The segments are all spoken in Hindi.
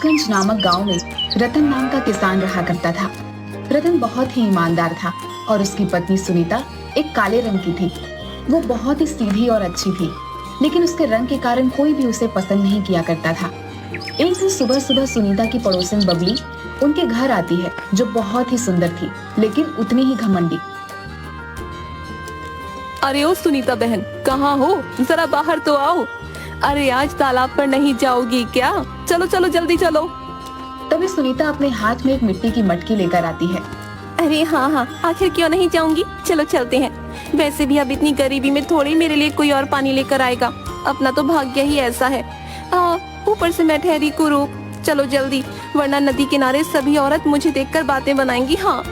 घासगंज नामक गांव में रतन नाम का किसान रहा करता था। रतन बहुत ही ईमानदार था और उसकी पत्नी सुनीता एक काले रंग की थी। वो बहुत ही सीधी और अच्छी थी, लेकिन उसके रंग के कारण कोई भी उसे पसंद नहीं किया करता था। एक दिन सुबह सुबह सुनीता की पड़ोसन बबली उनके घर आती है, जो बहुत ही सुंदर थी लेकिन उतनी ही घमंडी। अरे ओ सुनीता बहन, कहाँ हो? जरा बाहर तो आओ। अरे आज तालाब पर नहीं जाओगी क्या? चलो चलो जल्दी चलो। तभी सुनीता अपने हाथ में एक मिट्टी की मटकी लेकर आती है। अरे हाँ हाँ, आखिर क्यों नहीं जाऊंगी, चलो चलते हैं। वैसे भी अब इतनी गरीबी में थोड़ी मेरे लिए कोई और पानी लेकर आएगा। अपना तो भाग्य ही ऐसा है। ऊपर से मैं ठहरी कुरूप। चलो जल्दी, वरना नदी किनारे सभी औरत मुझे देखकर बातें बनाएंगी। हाँ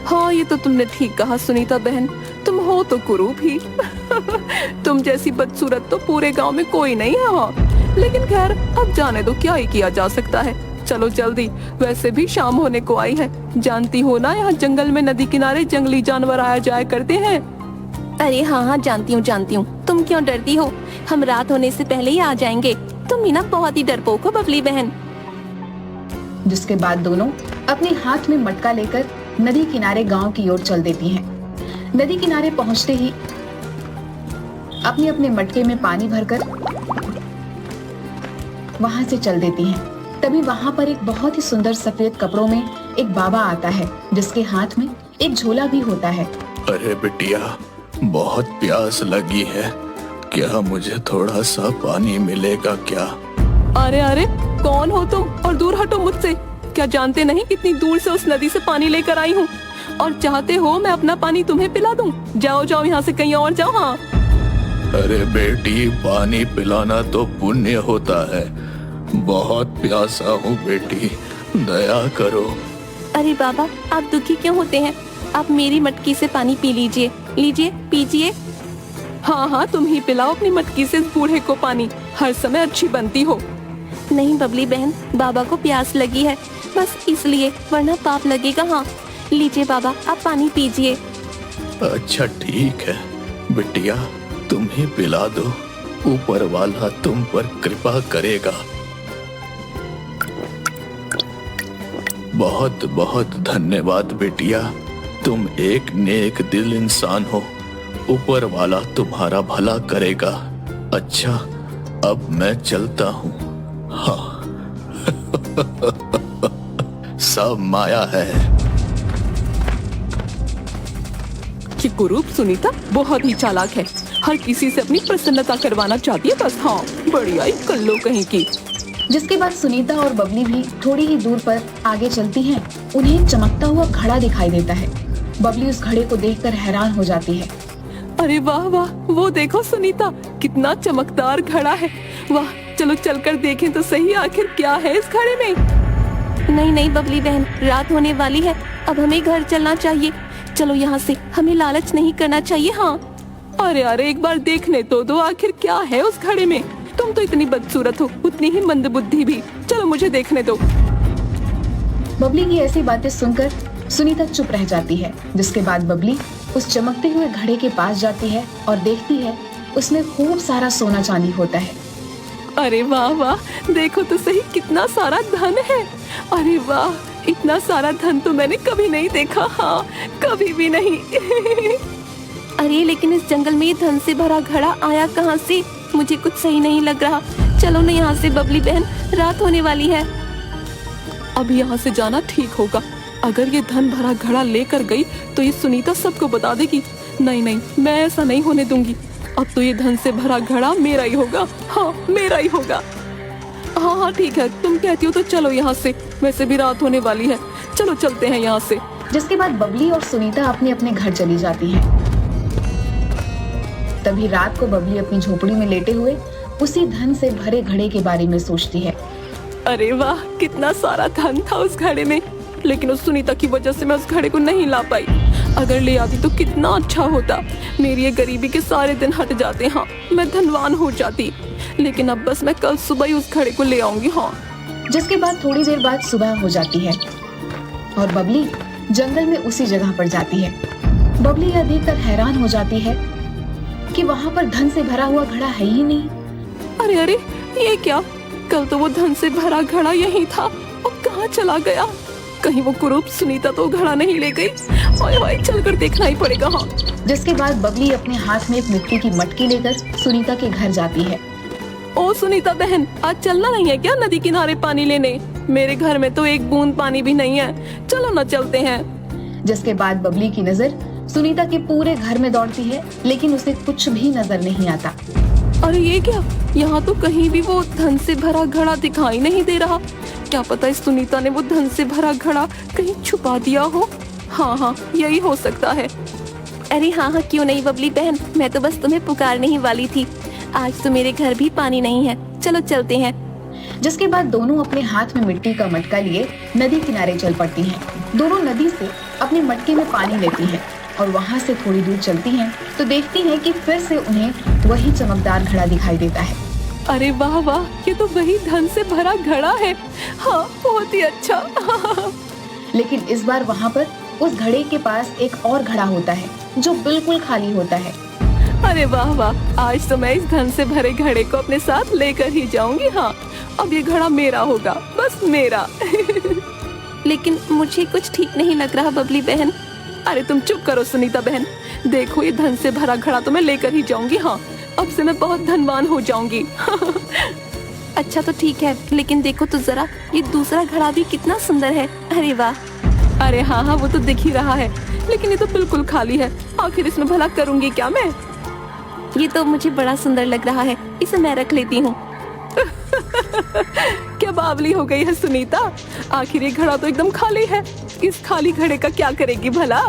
हाँ, ये तो तुमने ठीक कहा सुनीता बहन, तुम हो तो कुरूप ही। तुम जैसी बदसूरत तो पूरे गांव में कोई नहीं है। हाँ, लेकिन खैर अब जाने दो, क्या ही किया जा सकता है। चलो जल्दी, वैसे भी शाम होने को आई है। जानती हो ना, यहाँ जंगल में नदी किनारे जंगली जानवर आया जाया करते हैं। अरे हाँ हाँ, जानती हूँ। तुम क्यों डरती हो? हम रात होने से पहले ही आ जाएंगे। तुम ही ना बहुत ही डरपोक हो बबली बहन। जिसके बाद दोनों अपने हाथ में मटका लेकर नदी किनारे गांव की ओर चल देती हैं। नदी किनारे पहुंचते ही अपने अपने मटके में पानी भरकर वहां से चल देती हैं। तभी वहां पर एक बहुत ही सुंदर सफेद कपड़ों में एक बाबा आता है, जिसके हाथ में एक झोला भी होता है। अरे बिटिया, बहुत प्यास लगी है, क्या मुझे थोड़ा सा पानी मिलेगा क्या? अरे अरे, कौन हो तुम और दूर हटो मुझसे। क्या जानते नहीं कितनी दूर से उस नदी से पानी लेकर आई हूँ, और चाहते हो मैं अपना पानी तुम्हें पिला दूं? जाओ जाओ यहाँ से कहीं और जाओ। हाँ अरे बेटी, पानी पिलाना तो पुण्य होता है। बहुत प्यासा हूँ बेटी, दया करो। अरे बाबा, आप दुखी क्यों होते हैं? आप मेरी मटकी से पानी पी लीजिए। लीजिए, पीजिए। हाँ हाँ, तुम ही पिलाओ अपनी मटकी से इस बूढ़े को पानी। हर समय अच्छी बनती हो। नहीं बबली बहन, बाबा को प्यास लगी है, बस इसलिए, वरना पाप लगेगा। हाँ लीजिए बाबा, आप पानी पीजिए। अच्छा ठीक है बिटिया, तुम ही पिला दो, ऊपर वाला तुम पर कृपा करेगा। बहुत बहुत धन्यवाद बेटिया, तुम एक नेक दिल इंसान हो, ऊपर वाला तुम्हारा भला करेगा। अच्छा, अब मैं चलता हूँ। हाँ। सब माया है। कि कुरूप सुनीता बहुत ही चालाक है, हर किसी से अपनी प्रसन्नता करवाना चाहती है बस। हाँ, बढ़िया ही कल्लो कहीं की। जिसके बाद सुनीता और बबली भी थोड़ी ही दूर पर आगे चलती हैं। उन्हें एक चमकता हुआ घड़ा दिखाई देता है। बबली उस घड़े को देखकर हैरान हो जाती है। अरे वाह वाह, वो देखो सुनीता, कितना चमकदार घड़ा है। वाह, चलो चलकर देखें तो सही, आखिर क्या है इस घड़े में। नहीं नहीं बबली बहन, रात होने वाली है, अब हमें घर चलना चाहिए। चलो यहाँ से, हमें लालच नहीं करना चाहिए। हाँ अरे अरे, एक बार देखने तो दो, आखिर क्या है उस घड़े में। तुम तो इतनी बदसूरत हो, उतनी ही मंदबुद्धि भी। चलो मुझे देखने दो। बबली की ऐसी बातें सुनकर सुनीता चुप रह जाती है। जिसके बाद बबली उस चमकते हुए घड़े के पास जाती है और देखती है उसमें खूब सारा सोना चांदी होता है। अरे वाह वाह, देखो तो सही, कितना सारा धन है। अरे वाह, इतना सारा धन तो मैंने कभी नहीं देखा। हाँ, कभी भी नहीं। अरे लेकिन इस जंगल में ये धन से भरा घड़ा आया कहाँ से? मुझे कुछ सही नहीं लग रहा। चलो ना यहाँ से बबली बहन, रात होने वाली है। अब यहाँ से जाना ठीक होगा। अगर ये धन भरा घड़ा लेकर गई तो ये सुनीता सबको बता देगी। नहीं नहीं, मैं ऐसा नहीं होने दूंगी। अब तो ये धन से भरा घड़ा मेरा ही होगा। हाँ, मेरा ही होगा। हाँ हाँ ठीक है, तुम कहती हो तो चलो यहाँ से, वैसे भी रात होने वाली है। चलो चलते हैं यहाँ से। जिसके बाद बबली और सुनीता अपने अपने घर चली जाती हैं। तभी रात को बबली अपनी झोपड़ी में लेटे हुए उसी धन से भरे घड़े के बारे में सोचती है। अरे वाह, कितना सारा धन था उस घड़े में, लेकिन उस सुनीता की वजह से मैं उस घड़े को नहीं ला पाई। अगर ले आती तो कितना अच्छा होता, मेरी ये गरीबी के सारे दिन हट जाते। हाँ, मैं धनवान हो जाती। लेकिन अब बस मैं कल सुबह ही उस घड़े को ले आऊंगी। हाँ। जिसके बाद थोड़ी देर बाद सुबह हो जाती है और बबली जंगल में उसी जगह पर जाती है। बबली यह देखकर हैरान हो जाती है कि वहाँ पर धन से भरा हुआ घड़ा है ही नहीं। अरे अरे, ये क्या? कल तो वो धन से भरा घड़ा यही था, अब कहाँ चला गया? कहीं वो कुरूप सुनीता तो घड़ा नहीं ले गई? ओए ओए, चलकर देखना ही पड़ेगा। हाँ। जिसके बाद बबली अपने हाथ में एक मिट्टी की मटकी लेकर सुनीता के घर जाती है। ओ सुनीता बहन, आज चलना नहीं है क्या नदी किनारे पानी लेने? मेरे घर में तो एक बूंद पानी भी नहीं है, चलो ना चलते हैं। जिसके बाद बबली की नजर सुनीता के पूरे घर में दौड़ती है, लेकिन उसे कुछ भी नजर नहीं आता। अरे ये क्या, यहाँ तो कहीं भी वो धन से भरा घड़ा दिखाई नहीं दे रहा। क्या पता इस सुनीता ने वो धन से भरा घड़ा कहीं छुपा दिया हो। हाँ हाँ, यही हो सकता है। अरे हाँ हाँ, क्यों नहीं बबली बहन, मैं तो बस तुम्हें पुकारने ही वाली थी। आज तो मेरे घर भी पानी नहीं है, चलो चलते हैं। जिसके बाद दोनों अपने हाथ में मिट्टी का मटका लिए नदी किनारे चल पड़ती हैं। दोनों नदी से अपने मटके में पानी लेती हैं और वहाँ से थोड़ी दूर चलती हैं तो देखती हैं कि फिर से उन्हें वही चमकदार घड़ा दिखाई देता है। अरे वाह वाह, ये तो वही धन से भरा घड़ा है। हाँ, बहुत ही अच्छा। लेकिन इस बार वहाँ पर उस घड़े के पास एक और घड़ा होता है जो बिल्कुल खाली होता है। अरे वाह वाह, आज तो मैं इस धन से भरे घड़े को अपने साथ लेकर ही जाऊंगी। हाँ, अब ये घड़ा मेरा होगा, बस मेरा। लेकिन मुझे कुछ ठीक नहीं लग रहा बबली बहन। अरे तुम चुप करो सुनीता बहन, देखो ये धन से भरा घड़ा तो मैं लेकर ही जाऊंगी। हाँ, अब से मैं बहुत धनवान हो जाऊंगी। अच्छा तो ठीक है, लेकिन देखो तो जरा, ये दूसरा घड़ा भी कितना सुंदर है। अरे वाह। अरे हाँ हाँ, वो तो दिख ही रहा है, लेकिन ये तो बिल्कुल खाली है। आखिर इसमें भला करूंगी क्या मैं? ये तो मुझे बड़ा सुंदर लग रहा है, इसे मैं रख लेती हूँ। क्या बावली हो गई है सुनीता, आखिर ये घड़ा तो एकदम खाली है। इस खाली घड़े का क्या करेगी भला?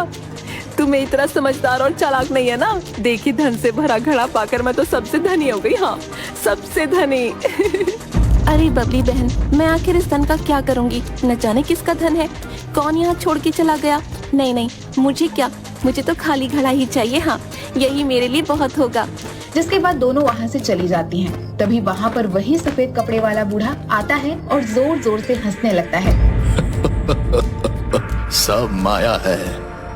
तुम्हें इतना समझदार और चालाक नहीं है ना। देखी, धन से भरा घड़ा पाकर मैं तो सबसे धनी हो गई। हाँ, सबसे धनी। अरे बबली बहन, मैं आखिर इस धन का क्या करूंगी? न जाने किसका धन है, कौन यहाँ छोड़ के चला गया। नहीं नहीं, मुझे क्या, मुझे तो खाली घड़ा ही चाहिए। हाँ, यही मेरे लिए बहुत होगा। जिसके बाद दोनों वहाँ से चली जाती हैं। तभी वहाँ पर वही सफेद कपड़े वाला बूढ़ा आता है और जोर जोर से हंसने लगता है। सब माया है,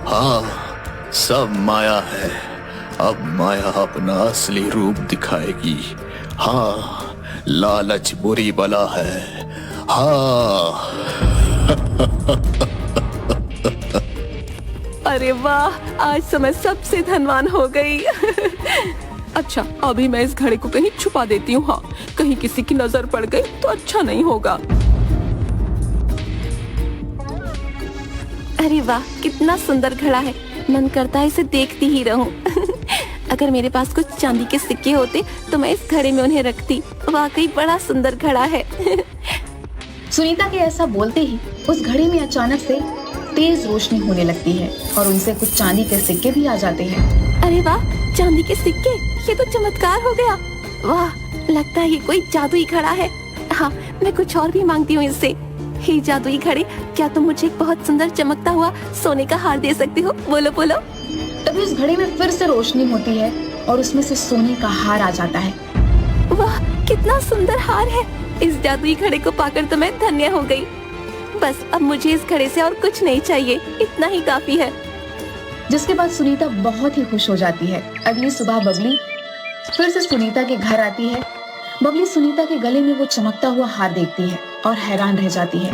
हाँ सब माया है। अब माया अपना असली रूप दिखाएगी। हाँ, लालच बुरी बला है। हाँ। अरे वाह, आज तो मैं सबसे धनवान हो गई। अच्छा, अभी मैं इस घड़े को कहीं छुपा देती हूँ। हाँ, कहीं किसी की नजर पड़ गई तो अच्छा नहीं होगा। अरे वाह, कितना सुंदर घड़ा है, मन करता है इसे देखती ही रहूं। अगर मेरे पास कुछ चांदी के सिक्के होते तो मैं इस घड़े में उन्हें रखती। वाकई बड़ा सुंदर घड़ा है। सुनीता के ऐसा बोलते ही उस घड़े में अचानक से तेज रोशनी होने लगती है और उनसे कुछ चांदी के सिक्के भी आ जाते हैं। अरे वाह, चांदी के सिक्के, ये तो चमत्कार हो गया। वाह, लगता है ये कोई जादुई घड़ा है। हाँ, मैं कुछ और भी मांगती हूँ इससे। हे जादुई घड़े, क्या तुम मुझे एक बहुत सुंदर चमकता हुआ सोने का हार दे सकती हो? बोलो बोलो। तभी उस घड़े में फिर से रोशनी होती है और उसमें से सोने का हार आ जाता है। वाह, कितना सुंदर हार है। इस जादुई घड़े को पाकर तो मैं धन्य हो गई। बस अब मुझे इस घड़े से और कुछ नहीं चाहिए, इतना ही काफी है। जिसके बाद सुनीता बहुत ही खुश हो जाती है। अगली सुबह बबली फिर से सुनीता के घर आती है। बबली सुनीता के गले में वो चमकता हुआ हार देखती है और हैरान रह जाती है।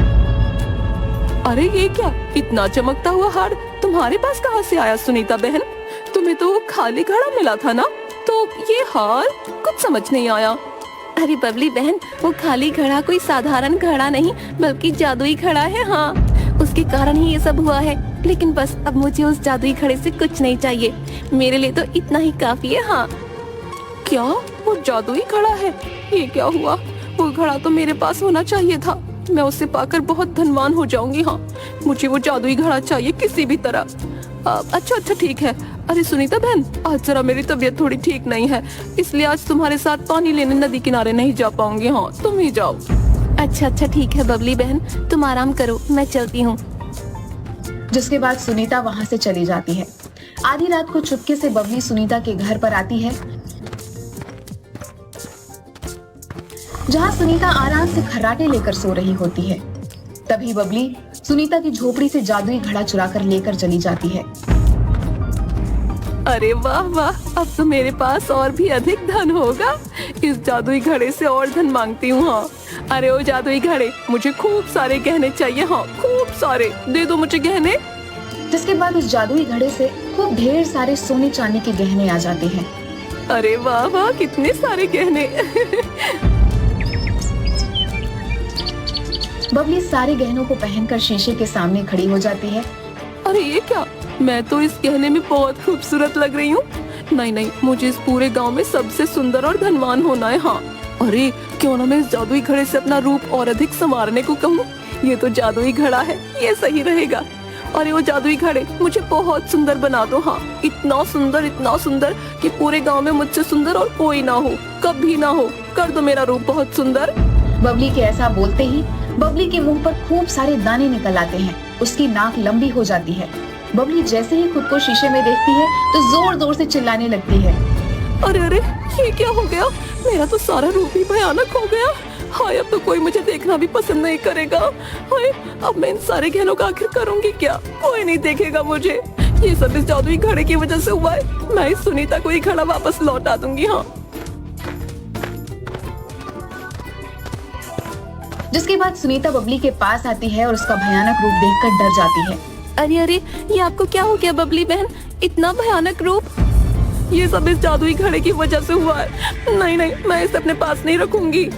अरे ये क्या, इतना चमकता हुआ हार तुम्हारे पास कहाँ से आया सुनीता बहन? तुम्हें तो वो खाली घड़ा मिला था ना, तो ये हार कुछ समझ नहीं आया। अरे बबली बहन, वो खाली घड़ा कोई साधारण घड़ा नहीं बल्कि जादुई घड़ा है। हाँ, उसके कारण ही ये सब हुआ है। लेकिन बस अब मुझे उस जादुई घड़े से कुछ नहीं चाहिए, मेरे लिए तो इतना ही काफी है। हाँ। क्या, वो जादुई घड़ा है? ये क्या हुआ, वो घड़ा तो मेरे पास होना चाहिए था। मैं उसे पाकर बहुत धनवान हो जाऊंगी। हाँ, मुझे वो जादुई घड़ा चाहिए किसी भी तरह। अच्छा ठीक है। अरे सुनीता बहन, आज जरा मेरी तबीयत थोड़ी ठीक नहीं है, इसलिए आज तुम्हारे साथ पानी लेने नदी किनारे नहीं जा पाऊंगी। हाँ, तुम ही जाओ। अच्छा ठीक है बबली बहन, तुम आराम करो, मैं चलती हूँ। जिसके बाद सुनीता वहाँ से चली जाती है। आधी रात को चुपके से बबली सुनीता के घर पर आती है, जहाँ सुनीता आराम से खर्राटे लेकर सो रही होती है। तभी बबली सुनीता की झोपड़ी से जादुई घड़ा चुराकर लेकर चली जाती है। अरे वाह वाह, अब तो मेरे पास और भी अधिक धन होगा। इस जादुई घड़े से और धन मांगती हूँ। हाँ, अरे ओ जादुई घड़े, मुझे खूब सारे गहने चाहिए। हाँ, खूब सारे, दे दो मुझे गहने। जिसके बाद उस जादुई घड़े से खूब ढेर सारे सोने चांदी के गहने आ जाते हैं। अरे वाह वाह, कितने सारे गहने। बबली सारे गहनों को पहनकर शीशे के सामने खड़ी हो जाती है। अरे ये क्या, मैं तो इस गहने में बहुत खूबसूरत लग रही हूँ। नहीं नहीं, मुझे इस पूरे गांव में सबसे सुंदर और धनवान होना है। हाँ, अरे क्यों ना मैं इस जादुई घड़े से अपना रूप और अधिक संवारने को कहूँ। ये तो जादुई घड़ा है, ये सही रहेगा। अरे वो जादुई घड़े, मुझे बहुत सुंदर बना दो। हाँ, इतना सुंदर कि पूरे गांव में मुझसे सुंदर और कोई ना हो, कभी ना हो। कर दो मेरा रूप बहुत सुंदर। बबली के ऐसा बोलते ही बबली के मुंह पर खूब सारे दाने निकल आते हैं। उसकी नाक लंबी हो जाती है। बबली जैसे ही खुद को शीशे में देखती है तो जोर जोर से चिल्लाने लगती है। अरे अरे, ये क्या हो गया, मेरा तो सारा रूप ही भयानक हो गया। हाय, अब तो कोई मुझे देखना भी पसंद नहीं करेगा। हाय, अब मैं इन सारे गहनों का आखिर करूंगी क्या, कोई नहीं देखेगा मुझे। ये सब इस जादुई घड़े की वजह से हुआ है। मैं इस सुनीता को ये घड़ा वापस लौटा दूंगी। हाँ। जिसके बाद सुनीता बबली के पास आती है और उसका भयानक रूप देखकर डर जाती है। अरे अरे, ये आपको क्या हो गया बबली बहन, इतना भयानक रूप। ये सब इस जादुई घड़े की वजह से हुआ है। नहीं नहीं, मैं इसे अपने पास नहीं रखूंगी।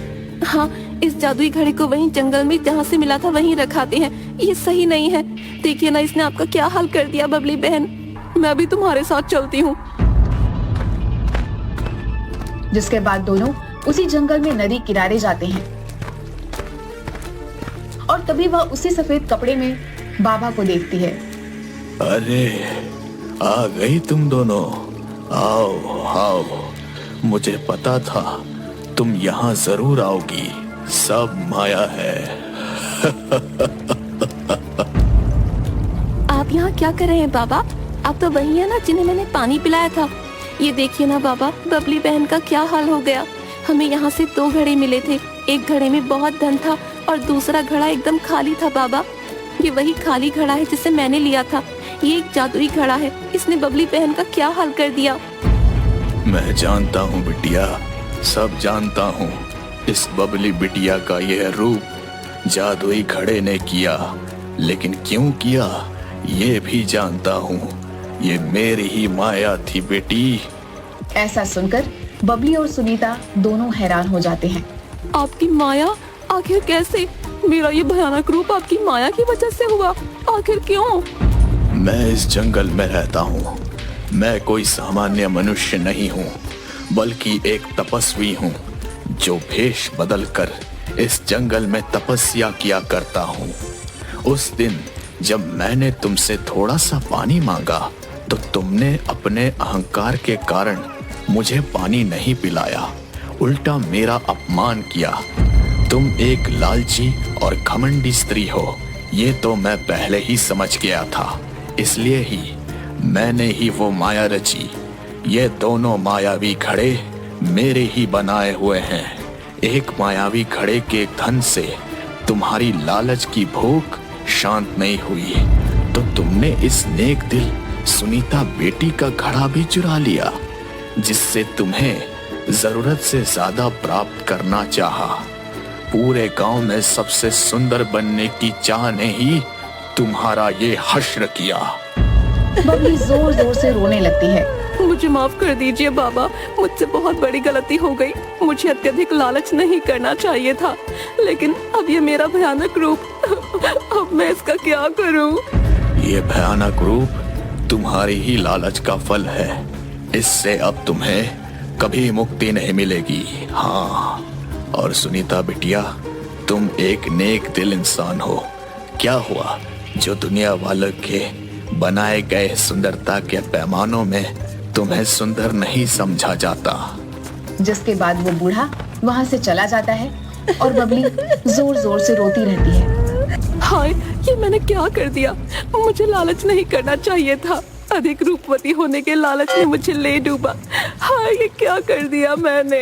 हाँ, इस जादुई घड़े को वहीं जंगल में जहाँ से मिला था वहीं रखाते हैं। ये सही नहीं है। देखिए ना, इसने आपका क्या हाल कर दिया बबली बहन। मैं भी तुम्हारे साथ चलती हूँ। जिसके बाद दोनों उसी जंगल में नदी किनारे जाते हैं और तभी वह उसी सफेद कपड़े में बाबा को देखती है। अरे आ गई तुम दोनों, आओ आओ, मुझे पता था तुम यहाँ जरूर आओगी। सब माया है। आप यहाँ क्या कर रहे हैं बाबा? आप तो वही है ना जिन्हें मैंने पानी पिलाया था। ये देखिए ना बाबा, बबली बहन का क्या हाल हो गया। हमें यहाँ से 2 घड़े मिले थे। एक घड़े में बहुत धन था और दूसरा घड़ा एकदम खाली था बाबा। ये वही खाली घड़ा है जिसे मैंने लिया था। ये एक जादुई घड़ा है। इसने बबली बहन का क्या हाल कर दिया। मैं जानता हूँ बिटिया, सब जानता हूँ। इस बबली बिटिया का यह रूप जादुई घड़े ने किया, लेकिन क्यों किया ये भी जानता हूँ। ये मेरी ही माया थी बेटी। ऐसा सुनकर बबली और सुनीता दोनों हैरान हो जाते हैं। आपकी माया? आखिर कैसे? मेरा ये भयानक रूप आपकी माया की वजह से हुआ, आखिर क्यों? मैं इस जंगल में रहता हूँ। मैं कोई सामान्य मनुष्य नहीं हूँ, बल्कि एक तपस्वी हूँ जो भेष बदलकर इस जंगल में तपस्या किया करता हूँ। उस दिन जब मैंने तुमसे थोड़ा सा पानी मांगा तो तुमने अपने अहंकार के कारण मुझे पानी नहीं पिलाया, उल्टा मेरा अपमान किया। तुम एक लालची और घमंडी स्त्री हो, ये तो मैं पहले ही समझ गया था। इसलिए ही मैंने ही वो माया रची। ये दोनों मायावी घड़े मेरे ही बनाए हुए हैं। एक मायावी घड़े के धन से तुम्हारी लालच की भूख शांत नहीं हुई तो तुमने इस नेक दिल सुनीता बेटी का घड़ा भी चुरा लिया, जिससे तुम्हें जरूरत से ज्यादा प्राप्त करना चाहा। पूरे गांव में सबसे सुंदर बनने की चाह ने ही तुम्हारा ये हश्र किया। बबली जोर जोर से रोने लगती है। मुझे माफ कर दीजिए बाबा, मुझसे बहुत बड़ी गलती हो गई। मुझे अत्यधिक लालच नहीं करना चाहिए था, लेकिन अब ये मेरा भयानक रूप, अब मैं इसका क्या करूं? ये भयानक रूप तुम्हारी ही लालच का फल है। इससे अब तुम्हें कभी मुक्ति नहीं मिलेगी। हाँ, और सुनीता बिटिया, तुम एक नेक दिल इंसान हो। क्या हुआ जो दुनिया वालों के बनाए गए सुंदरता के पैमानों में तुम्हें सुंदर नहीं समझा जाता। जिसके बाद वो बूढ़ा वहाँ से चला जाता है और बबली जोर जोर से रोती रहती है। हाय, ये मैंने क्या कर दिया? मुझे लालच नहीं करना चाहिए था। अधिक रूपवती होने के लालच ने मुझे ले डूबा। हाय, ये क्या कर दिया मैंने?